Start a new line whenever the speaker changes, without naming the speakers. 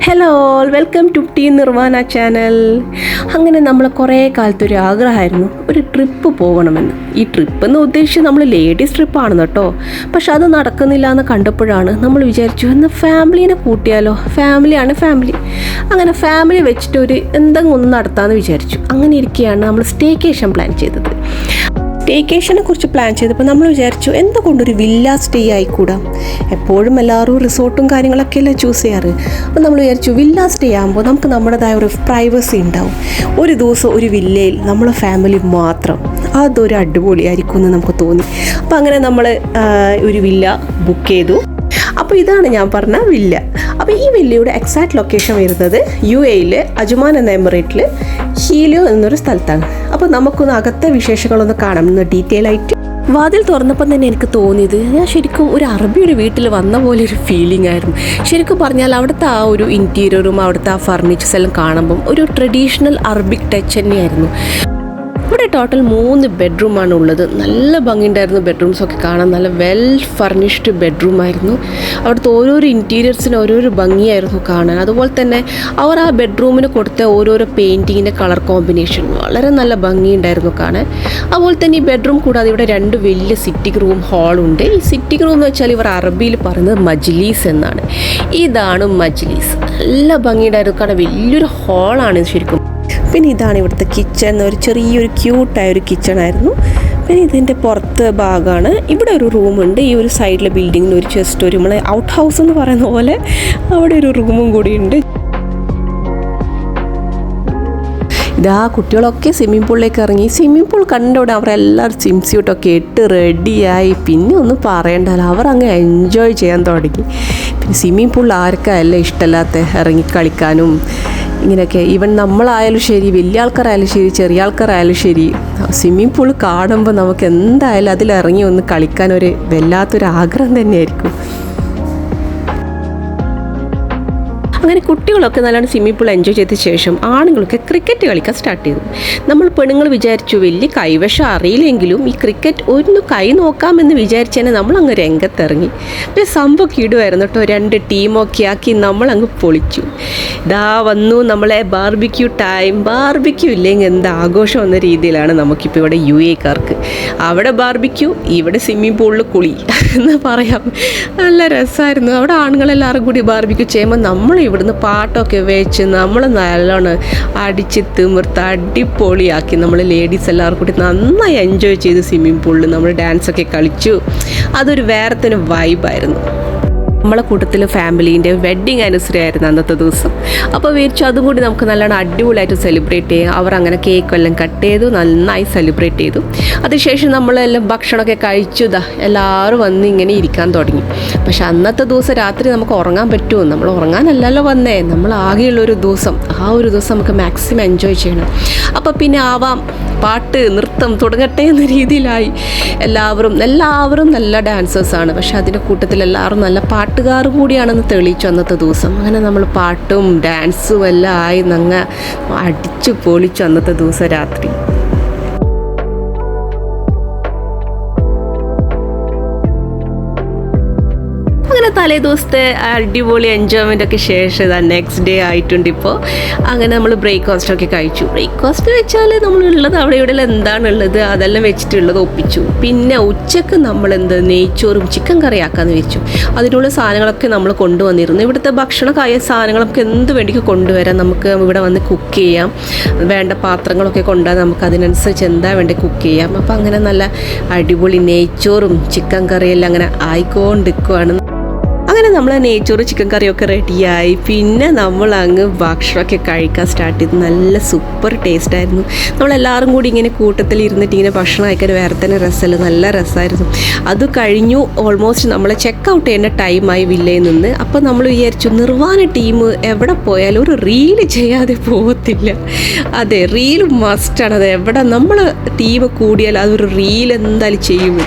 Hello all, welcome to tea Nirvana channel. അങ്ങനെ നമ്മൾ കുറേ കാലത്തൊരു ആഗ്രഹമായിരുന്നു ഒരു ട്രിപ്പ് പോകണമെന്ന്. ഈ ട്രിപ്പ് എന്ന് ഉദ്ദേശിച്ച് നമ്മൾ ലേഡീസ് ട്രിപ്പാണെന്ന് കേട്ടോ. പക്ഷെ അത് നടക്കുന്നില്ല എന്ന് കണ്ടപ്പോഴാണ് നമ്മൾ വിചാരിച്ചു എന്നാൽ ഫാമിലീനെ കൂട്ടിയാലോ. ഫാമിലി അങ്ങനെ ഫാമിലി വെച്ചിട്ട് ഒരു എന്തെങ്കിലും ഒന്ന് നടത്താമെന്ന് വിചാരിച്ചു. അങ്ങനെ ഇരിക്കുകയാണ് നമ്മൾ സ്റ്റേക്കേഷൻ പ്ലാൻ ചെയ്തത്. സ്റ്റേക്കേഷനെ കുറിച്ച് പ്ലാൻ ചെയ്തപ്പോൾ നമ്മൾ വിചാരിച്ചു എന്തുകൊണ്ടൊരു വില്ല സ്റ്റേ ആയിക്കൂടാ. എപ്പോഴും എല്ലാവരും റിസോർട്ടും കാര്യങ്ങളൊക്കെയല്ലേ ചൂസ് ചെയ്യാറ്. അപ്പോൾ നമ്മൾ വിചാരിച്ചു വില്ല സ്റ്റേ ആകുമ്പോൾ നമുക്ക് നമ്മുടേതായ ഒരു പ്രൈവസി ഉണ്ടാവും. ഒരു ദിവസം ഒരു വില്ലയിൽ നമ്മളെ ഫാമിലി മാത്രം, അതൊരു അടിപൊളിയായിരിക്കും എന്ന് നമുക്ക് തോന്നി. അപ്പോൾ അങ്ങനെ നമ്മൾ ഒരു വില്ല ബുക്ക് ചെയ്തു. അപ്പോൾ ഇതാണ് ഞാൻ പറഞ്ഞ വില്ല. അപ്പോൾ ഈ വില്ലയുടെ എക്സാക്ട് ലൊക്കേഷൻ വരുന്നത് UAE അജ്മാൻ എന്ന എമിറേറ്റിൽ ഹീലിയോ എന്നൊരു സ്ഥലത്താണ്. അപ്പോൾ നമുക്കൊന്ന് അകത്തെ വിശേഷങ്ങളൊന്ന് കാണാം എന്ന് ഡീറ്റെയിൽ ആയിട്ട്. വാതിൽ തുറന്നപ്പം തന്നെ എനിക്ക് തോന്നിയത് ഞാൻ ശരിക്കും ഒരു അറബിയുടെ വീട്ടിൽ വന്ന പോലെ ഒരു ഫീലിംഗ് ആയിരുന്നു. ശരിക്കും പറഞ്ഞാൽ അവിടുത്തെ ആ ഒരു ഇൻറ്റീരിയറും അവിടുത്തെ ആ ഫർണിച്ചേഴ്സ് എല്ലാം കാണുമ്പം ഒരു ട്രഡീഷണൽ അറബിക് ടച്ച് തന്നെയായിരുന്നു. ഇവിടെ ടോട്ടൽ 3 ബെഡ്റൂമാണ് ഉള്ളത്. നല്ല ഭംഗിയുണ്ടായിരുന്നു ബെഡ്റൂംസൊക്കെ കാണാൻ. നല്ല വെൽ ഫർണിഷ്ഡ് ബെഡ്റൂമായിരുന്നു. അവിടുത്തെ ഓരോരോ ഇൻറ്റീരിയർസിന് ഓരോരോ ഭംഗിയായിരുന്നു കാണാൻ. അതുപോലെ തന്നെ അവർ ആ ബെഡ്റൂമിന് കൊടുത്ത ഓരോരോ പെയിൻറ്റിങ്ങിൻ്റെ കളർ കോമ്പിനേഷൻ വളരെ നല്ല ഭംഗിയുണ്ടായിരുന്നു കാണാൻ. അതുപോലെ തന്നെ ഈ ബെഡ്റൂം കൂടാതെ ഇവിടെ 2 വലിയ സിറ്റിംഗ് റൂം ഹാളുണ്ട്. ഈ സിറ്റിംഗ് റൂം എന്ന് വെച്ചാൽ ഇവർ അറബിയിൽ പറയുന്നത് മജ്ലീസ് എന്നാണ്. ഇതാണ് മജ്ലീസ്. നല്ല ഭംഗിയുണ്ടായിരുന്നു കാണാൻ. വലിയൊരു ഹാളാണ് ശരിക്കും. പിന്നെ ഇതാണ് ഇവിടുത്തെ കിച്ചൺ. ഒരു ചെറിയൊരു ക്യൂട്ടായൊരു കിച്ചണായിരുന്നു. പിന്നെ ഇതിൻ്റെ പുറത്ത് ഭാഗമാണ്. ഇവിടെ ഒരു റൂമുണ്ട്. ഈ ഒരു സൈഡിലെ ബിൽഡിങ്ങിന് ഒരു ജസ്റ്റ് ഒരു നമ്മളെ ഔട്ട് ഹൗസ് എന്ന് പറയുന്ന പോലെ അവിടെ ഒരു റൂമും കൂടിയുണ്ട്. ഇതാ കുട്ടികളൊക്കെ സ്വിമ്മിംഗ് പൂളിലേക്ക് ഇറങ്ങി. സ്വിമ്മിംഗ് പൂൾ കണ്ടവിടെ അവരെല്ലാവരും സ്വിം സ്യൂട്ടൊക്കെ ഇട്ട് റെഡിയായി. പിന്നെ ഒന്നും പറയണ്ടല്ലോ, അവർ അങ്ങ് എൻജോയ് ചെയ്യാൻ തുടങ്ങി. പിന്നെ സ്വിമ്മിംഗ് പൂളിൽ ആർക്കല്ല ഇഷ്ടമല്ലാത്ത ഇറങ്ങി കളിക്കാനും ഇങ്ങനെയൊക്കെ. ഈവൻ നമ്മളായാലും ശരി, വലിയ ആൾക്കാരായാലും ശരി, ചെറിയ ആൾക്കാരായാലും ശരി, സ്വിമ്മിംഗ് പൂൾ കാണുമ്പോൾ നമുക്ക് എന്തായാലും അതിലിറങ്ങി ഒന്ന് കളിക്കാനൊരു വല്ലാത്തൊരു ആഗ്രഹം തന്നെയായിരിക്കും. അങ്ങനെ കുട്ടികളൊക്കെ നല്ലോണം സ്വിമ്മിംഗ് പൂൾ എൻജോയ് ചെയ്ത ശേഷം ആണുങ്ങളൊക്കെ ക്രിക്കറ്റ് കളിക്കാൻ സ്റ്റാർട്ട് ചെയ്തു. നമ്മൾ പെണ്ണുങ്ങൾ വിചാരിച്ചു വലിയ കൈവശം അറിയില്ലെങ്കിലും ഈ ക്രിക്കറ്റ് ഒന്ന് കൈ നോക്കാമെന്ന് വിചാരിച്ചതന്നെ നമ്മളങ്ങ് രംഗത്തിറങ്ങി. പിന്നെ സംഭവം ഇടുമായിരുന്നു കേട്ടോ. 2 ടീമൊക്കെ ആക്കി നമ്മളങ്ങ് പൊളിച്ചു. ഇതാ വന്നു നമ്മളെ ബാർബിക്യൂ ടൈം. ബാർബിക്യൂ ഇല്ലെങ്കിൽ എന്ത് ആഘോഷം എന്ന രീതിയിലാണ് നമുക്കിപ്പോൾ ഇവിടെ UAE-ക്കാർക്ക്. അവിടെ ബാർബിക്യൂ, ഇവിടെ സ്വിമ്മിംഗ് പൂളിൽ കുളി എന്ന് പറയാം. നല്ല രസമായിരുന്നു. അവിടെ ആണുങ്ങളെല്ലാവരും കൂടി ബാർബിക്യൂ ചെയ്യുമ്പോൾ നമ്മൾ ഇവിടുന്ന് പാട്ടൊക്കെ വെച്ച് നമ്മൾ നല്ലോണം അടിച്ച് തിമിർത്ത് അടിപൊളിയാക്കി. നമ്മൾ ലേഡീസ് എല്ലാവരും കൂടി നന്നായി എൻജോയ് ചെയ്ത് സ്വിമ്മിംഗ് പൂളിൽ നമ്മൾ ഡാൻസൊക്കെ കളിച്ചു. അതൊരു വേറെ തന്നെ വൈബായിരുന്നു. നമ്മളെ കൂട്ടത്തിൽ ഫാമിലീൻ്റെ വെഡ്ഡിങ് ആനിവേഴ്സറി ആയിരുന്നു അന്നത്തെ ദിവസം. അപ്പോൾ വിചാരിച്ചു അതും കൂടി നമുക്ക് നല്ലോണം അടിപൊളിയായിട്ട് സെലിബ്രേറ്റ് ചെയ്യാം. അവർ അങ്ങനെ കേക്കെല്ലാം കട്ട് ചെയ്തു, നന്നായി സെലിബ്രേറ്റ് ചെയ്തു. അതിനുശേഷം നമ്മളെല്ലാം ഭക്ഷണമൊക്കെ കഴിച്ചു. എല്ലാവരും വന്ന് ഇങ്ങനെ ഇരിക്കാൻ തുടങ്ങി. പക്ഷെ അന്നത്തെ ദിവസം രാത്രി നമുക്ക് ഉറങ്ങാൻ പറ്റുമോ? നമ്മൾ ഉറങ്ങാനല്ലല്ലോ വന്നേ. നമ്മൾ ആകെയുള്ളൊരു ദിവസം, ആ ഒരു ദിവസം നമുക്ക് മാക്സിമം എൻജോയ് ചെയ്യണം. അപ്പോൾ പിന്നെ ആവാം, പാട്ട് നൃത്തം തുടങ്ങട്ടെ എന്ന രീതിയിലായി. എല്ലാവരും നല്ല ഡാൻസേഴ്സാണ്. പക്ഷെ അതിൻ്റെ കൂട്ടത്തിൽ എല്ലാവരും നല്ല പാട്ടുകാർ കൂടിയാണെന്ന് തെളിയിച്ചു അന്നത്തെ ദിവസം. അങ്ങനെ നമ്മൾ പാട്ടും ഡാൻസും എല്ലാം ആയി നങ്ങ അടിച്ചു പൊളിച്ചു അന്നത്തെ ദിവസം രാത്രി. അങ്ങനെ തലേ ദിവസത്തെ അടിപൊളി എൻജോയ്മെൻ്റ് ഒക്കെ ശേഷം ഇതാ നെക്സ്റ്റ് ഡേ ആയിട്ടുണ്ട് ഇപ്പോൾ. അങ്ങനെ നമ്മൾ ബ്രേക്ക്ഫാസ്റ്റൊക്കെ കഴിച്ചു. ബ്രേക്ക്ഫാസ്റ്റ് വെച്ചാൽ നമ്മളുള്ളത് അവിടെ ഇവിടെ എന്താണുള്ളത് അതെല്ലാം വെച്ചിട്ടുള്ളത് ഒപ്പിച്ചു. പിന്നെ ഉച്ചക്ക് നമ്മൾ നെയ്ച്ചോറും ചിക്കൻ കറി ആക്കാമെന്ന് വെച്ചു. അതിനുള്ള സാധനങ്ങളൊക്കെ നമ്മൾ കൊണ്ടുവന്നിരുന്നു. ഇവിടുത്തെ ഭക്ഷണമായ സാധനങ്ങളൊക്കെ എന്ത് വേണ്ടിക്ക് കൊണ്ടുവരാം. നമുക്ക് ഇവിടെ വന്ന് കുക്ക് ചെയ്യാം. വേണ്ട പാത്രങ്ങളൊക്കെ കൊണ്ടുവന്നാൽ നമുക്ക് അതിനനുസരിച്ച് എന്താ വേണ്ടി കുക്ക് ചെയ്യാം. അപ്പോൾ അങ്ങനെ നല്ല അടിപൊളി നെയ്ച്ചോറും ചിക്കൻ കറിയെല്ലാം അങ്ങനെ ആയിക്കൊണ്ടിരിക്കുവാണ്. അങ്ങനെ നമ്മൾ നെയ്ച്ചോറ് ചിക്കൻ കറിയൊക്കെ റെഡിയായി. പിന്നെ നമ്മൾ അങ്ങ് ഭക്ഷണമൊക്കെ കഴിക്കാൻ സ്റ്റാർട്ട് ചെയ്തു. നല്ല സൂപ്പർ ടേസ്റ്റായിരുന്നു. നമ്മളെല്ലാവരും കൂടി ഇങ്ങനെ കൂട്ടത്തിൽ ഇരുന്നിട്ട് ഇങ്ങനെ ഭക്ഷണം കഴിക്കാൻ വേറെ തന്നെ രസമല്ല, നല്ല രസമായിരുന്നു. അത് കഴിഞ്ഞു. ഓൾമോസ്റ്റ് നമ്മൾ ചെക്ക് ഔട്ട് ചെയ്യേണ്ട ടൈമായി വില്ലയിൽ നിന്ന്. അപ്പോൾ നമ്മൾ വിചാരിച്ചു നിർവാന ടീം എവിടെ പോയാലും ഒരു റീല് ചെയ്യാതെ പോകത്തില്ല. അതെ, റീൽ മസ്റ്റാണ്. അത് എവിടെ നമ്മൾ ടീം കൂടിയാൽ അതൊരു റീൽ എന്തായാലും ചെയ്യും.